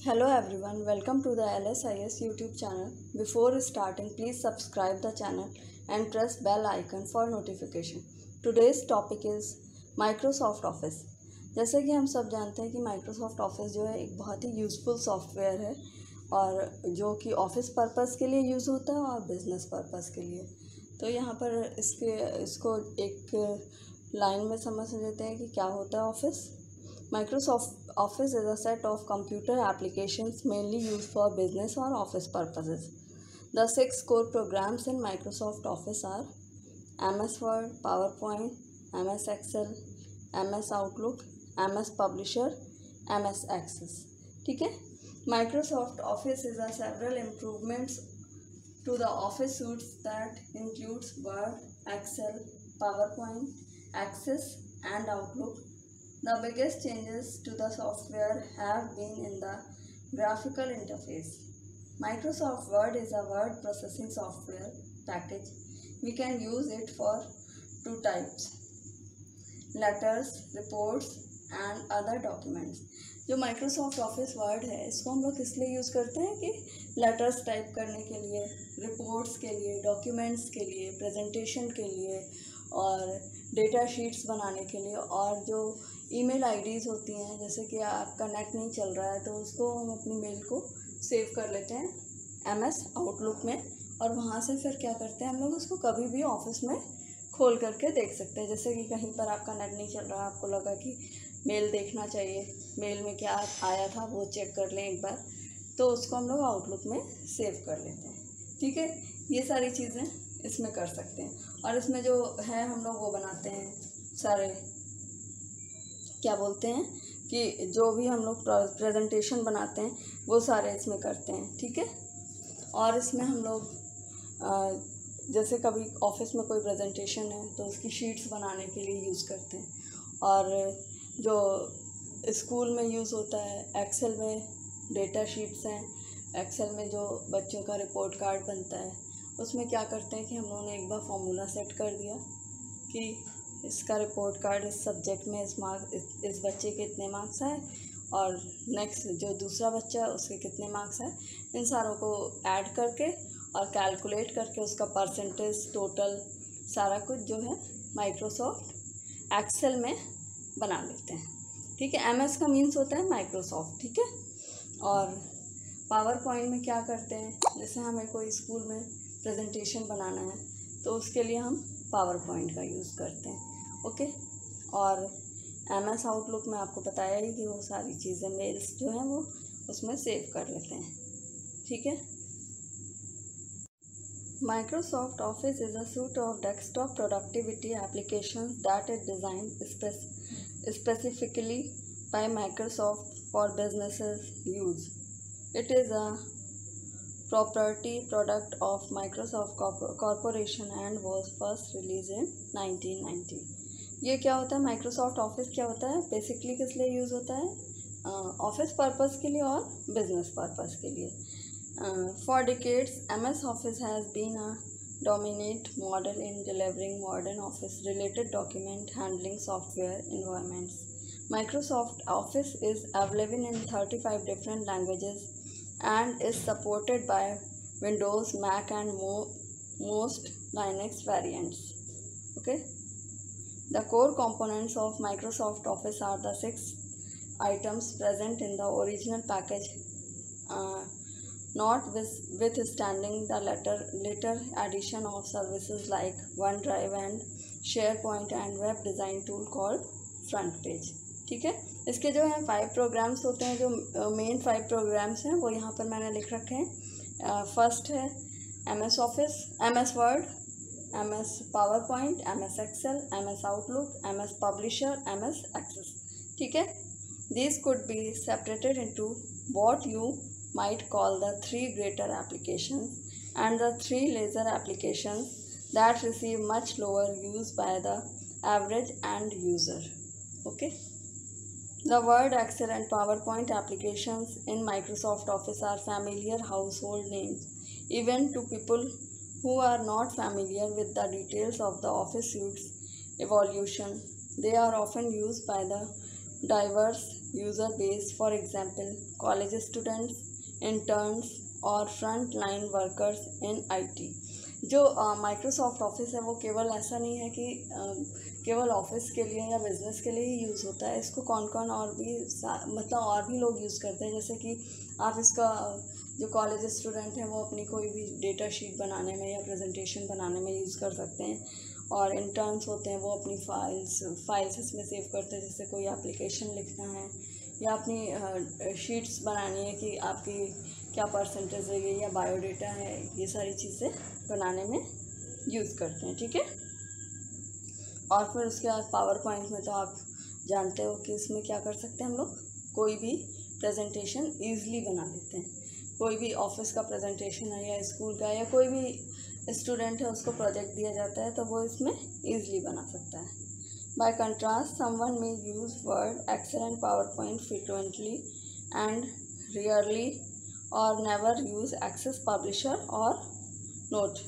Hello everyone, welcome to the LSIS YouTube channel. Before starting, please subscribe the channel and press bell icon for notification. Today's topic is Microsoft Office. जैसे कि हम सब जानते हैं कि Microsoft Office जो है एक बहुत ही यूज़फुल सॉफ्टवेयर है और जो कि ऑफिस पर्पस के लिए यूज़ होता है और बिजनेस पर्पस के लिए। तो यहाँ पर इसको एक लाइन में समझ लेते हैं कि क्या होता है office. Microsoft Office is a set of computer applications mainly used for business or office purposes. The 6 core programs in Microsoft Office are MS Word, PowerPoint, MS Excel, MS Outlook, MS Publisher, MS Access. ठीक है, Microsoft Office is a several improvements to the Office suites that includes Word, Excel, PowerPoint, Access, and Outlook. The biggest changes to the software have been in the graphical interface. Microsoft Word is a word processing software package. We can use it for two types: letters, reports and other documents. जो Microsoft Office Word है इसको हम लोग इसलिए use करते हैं कि letters type करने के लिए, रिपोर्ट्स के लिए, डॉक्यूमेंट्स के लिए, प्रेजेंटेशन के लिए और डेटा शीट्स बनाने के लिए, और जो ईमेल आईडीज़ होती हैं, जैसे कि आपका नेट नहीं चल रहा है तो उसको हम अपनी मेल को सेव कर लेते हैं MS आउटलुक में, और वहाँ से फिर क्या करते हैं हम लोग उसको कभी भी ऑफिस में खोल करके देख सकते हैं। जैसे कि कहीं पर आपका नेट नहीं चल रहा, आपको लगा कि मेल देखना चाहिए, मेल में क्या आया था वो चेक कर लें एक बार, तो उसको हम लोग आउटलुक में सेव कर लेते हैं। ठीक है, ये सारी चीज़ें इसमें कर सकते हैं। और इसमें जो है हम लोग वो बनाते हैं सारे, क्या बोलते हैं कि जो भी हम लोग प्रेजेंटेशन बनाते हैं वो सारे इसमें करते हैं। ठीक है, और इसमें हम लोग जैसे कभी ऑफिस में कोई प्रेजेंटेशन है तो उसकी शीट्स बनाने के लिए यूज़ करते हैं, और जो स्कूल में यूज़ होता है एक्सेल में डेटा शीट्स हैं, एक्सेल में जो बच्चों का रिपोर्ट कार्ड बनता है उसमें क्या करते हैं कि हम लोगों ने एक बार फॉर्मूला सेट कर दिया कि इसका रिपोर्ट कार्ड इस सब्जेक्ट में इस बच्चे के इतने मार्क्स आए और नेक्स्ट जो दूसरा बच्चा है उसके कितने मार्क्स आए, इन सारों को ऐड करके और कैलकुलेट करके उसका परसेंटेज टोटल सारा कुछ जो है माइक्रोसॉफ्ट एक्सेल में बना लेते हैं। ठीक है, MS का मीन्स होता है माइक्रोसॉफ्ट। ठीक है, और पावर पॉइंट में क्या करते हैं, जैसे हमें कोई स्कूल में प्रेजेंटेशन बनाना है तो उसके लिए हम पावर पॉइंट का यूज़ करते हैं। ओके, और MS आउटलुक में आपको बताया ही कि वो सारी चीज़ें मेल्स जो हैं वो उसमें सेव कर लेते हैं। ठीक है, Microsoft Office is a suite of desktop productivity applications that is designed specifically by Microsoft for businesses use. It is a property product of Microsoft Corporation and was first released in 1990. ये क्या होता है, Microsoft Office क्या होता है, basically किस लिए use होता है, ऑफिस पर्पस के लिए और बिजनेस पर्पस के लिए। For decades, MS Office has been a dominant model in delivering modern office-related document handling software environments. Microsoft Office is available in 35 different languages and is supported by Windows, Mac, and most Linux variants. Okay. The core components of Microsoft Office are the 6 items present in the original package, notwithstanding the later addition of services like OneDrive and SharePoint and web design tool called Front Page. ठीक है, इसके जो है 5 programmes होते हैं, जो main 5 programmes हैं वो यहाँ पर मैंने लिख रखे हैं। फर्स्ट है MS Office, MS Word, MS PowerPoint, MS Excel, MS Outlook, MS Publisher, MS Access. ठीक है, these could be separated into what you might call the 3 greater applications and the 3 lesser applications that receive much lower use by the average end user. Okay, the Word, Excel and PowerPoint applications in Microsoft Office are familiar household names even to people who are not familiar with the details of the Office suite's evolution. They are often used by the diverse user base, for example, college students, interns और front line workers in IT. जो Microsoft office है वो केवल ऐसा नहीं है कि केवल ऑफिस के लिए या बिजनेस के लिए ही यूज़ होता है। इसको कौन कौन और भी मतलब और भी लोग यूज़ करते हैं। जैसे कि आप इसका जो कॉलेज स्टूडेंट हैं वो अपनी कोई भी डेटा शीट बनाने में या प्रेजेंटेशन बनाने में यूज़ कर सकते हैं, और इंटर्न्स होते हैं वो अपनी फाइल्स इसमें सेव करते हैं। जैसे कोई एप्लीकेशन लिखना है या अपनी शीट्स बनानी है कि आपकी क्या परसेंटेज है या बायोडेटा है, ये सारी चीज़ें बनाने में यूज़ करते हैं। ठीक है। और फिर उसके बाद पावर पॉइंट में तो आप जानते हो कि इसमें क्या कर सकते हैं हम लोग, कोई भी प्रेजेंटेशन ईज़िली बना लेते हैं। कोई भी ऑफिस का प्रेजेंटेशन है या स्कूल का या कोई भी स्टूडेंट है उसको प्रोजेक्ट दिया जाता है तो वो इसमें ईज़िली बना सकता है। By contrast someone may use Word, Excel and PowerPoint frequently and rarely और नेवर यूज़ एक्सेस, पब्लिशर और note.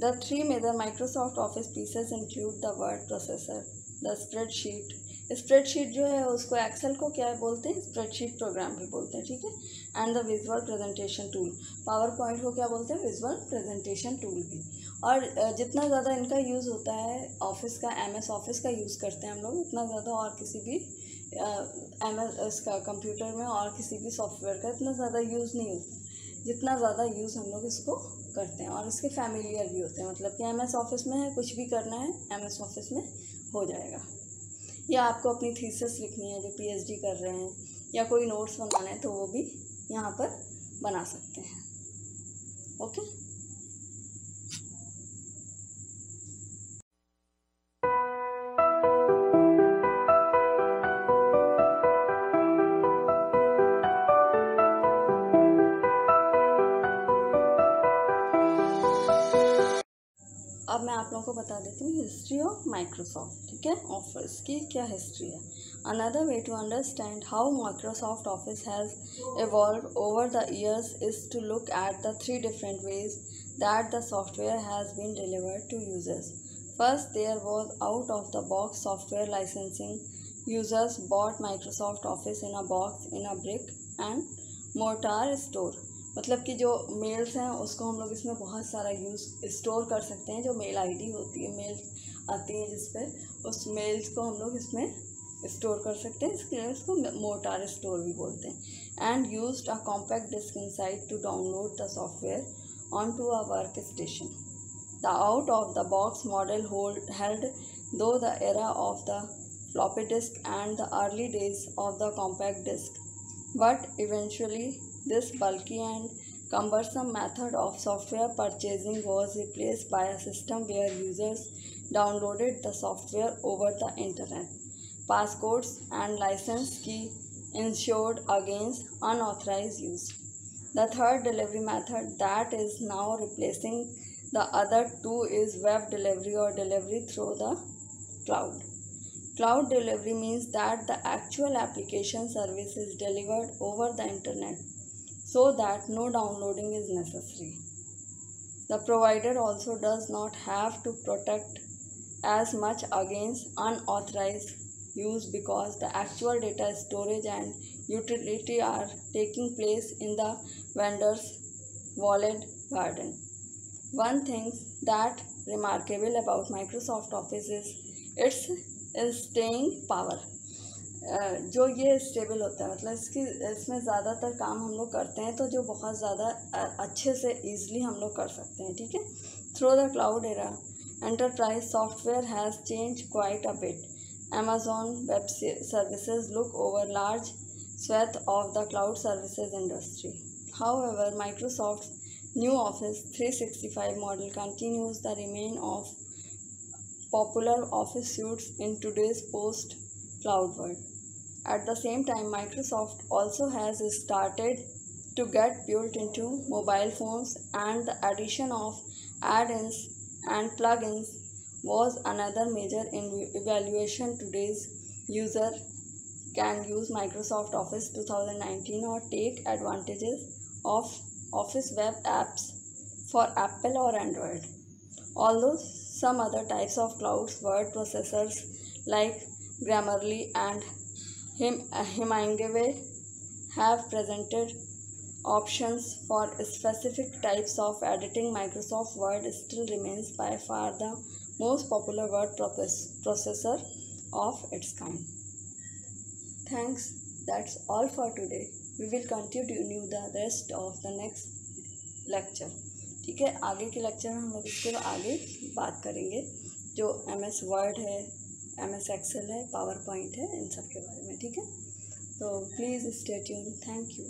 The three major Microsoft Office pieces include the word processor, the spreadsheet। Spreadsheet जो है उसको Excel को क्या बोलते हैं, spreadsheet programme भी बोलते हैं। ठीक है। And the visual presentation tool, power point को क्या बोलते हैं, विजुअल प्रेजेंटेशन टूल भी। और जितना ज़्यादा इनका यूज़ होता है ऑफिस का, MS ऑफिस का यूज़ करते हैं हम लोग, उतना ज़्यादा और किसी भी MS इसका कंप्यूटर में और किसी भी सॉफ्टवेयर का इतना ज़्यादा यूज़ नहीं होता जितना ज़्यादा यूज़ हम लोग इसको करते हैं। और इसके फैमिलियर भी होते हैं, मतलब कि MS ऑफिस में है, कुछ भी करना है MS ऑफिस में हो जाएगा। या आपको अपनी थीसिस लिखनी है जो PhD कर रहे हैं, या कोई नोट्स बनाना है तो वो भी यहाँ पर बना सकते हैं। ओके। अब मैं आप लोगों को बता देती हूँ हिस्ट्री ऑफ माइक्रोसॉफ्ट। ठीक है, ऑफिस की क्या हिस्ट्री है। Another way to understand how Microsoft Office has evolved over the years is to look at the three different ways that the software has been delivered to users. First, there was out-of-the-box software licensing. Users bought Microsoft Office in a box in a brick and mortar store. मतलब कि जो mails हैं उसको हम लोग इसमें बहुत सारा यूज़ स्टोर कर सकते हैं। जो मेल आईडी होती है, मेल आती है जिस पर, उस मेल्स को हम लोग इसमें स्टोर कर सकते हैं। इसके लिए उसको मोटार स्टोर भी बोलते हैं। And used a compact disc inside to download the software onto a workstation. The out of the box model held though the era of the floppy disk and the early days of the compact disk, but eventually this bulky and cumbersome method of software purchasing was replaced by a system where users downloaded the software over the internet. Passcodes and license key ensured against unauthorized use. The third delivery method that is now replacing the other two is web delivery or delivery through the cloud. Cloud delivery means that the actual application service is delivered over the internet so that no downloading is necessary. The provider also does not have to protect as much against unauthorized use because the actual data storage and utility are taking place in the vendor's walled garden. One thing that remarkable about Microsoft Office is its staying power. जो ये stable होता है, मतलब इसमें ज़्यादातर काम हम लोग करते हैं तो जो बहुत ज़्यादा अच्छे से ईज़िली हम लोग कर सकते हैं। ठीक है। Through the cloud era enterprise software has change quite a bit. Amazon Web Services look over large swath of the cloud services industry. However, Microsoft's new Office 365 model continues the remain of popular office suites in today's post-cloud world. At the same time, Microsoft also has started to get built into mobile phones, and the addition of add-ins and plugins was another major evaluation. Today's user can use Microsoft Office 2019 or take advantages of Office web apps for Apple or Android. Although some other types of cloud word processors like Grammarly and Hemingway have presented options for specific types of editing. Microsoft Word still remains by far the most popular word processor of its kind. Thanks. That's all for today. We will continue the rest of the next lecture. ठीक है, आगे के lecture में हम लोग इसके आगे बात करेंगे जो MS वर्ड है, MS एक्सेल है, पावर पॉइंट है, इन सब के बारे में. ठीक है, तो please stay tune. Thank you.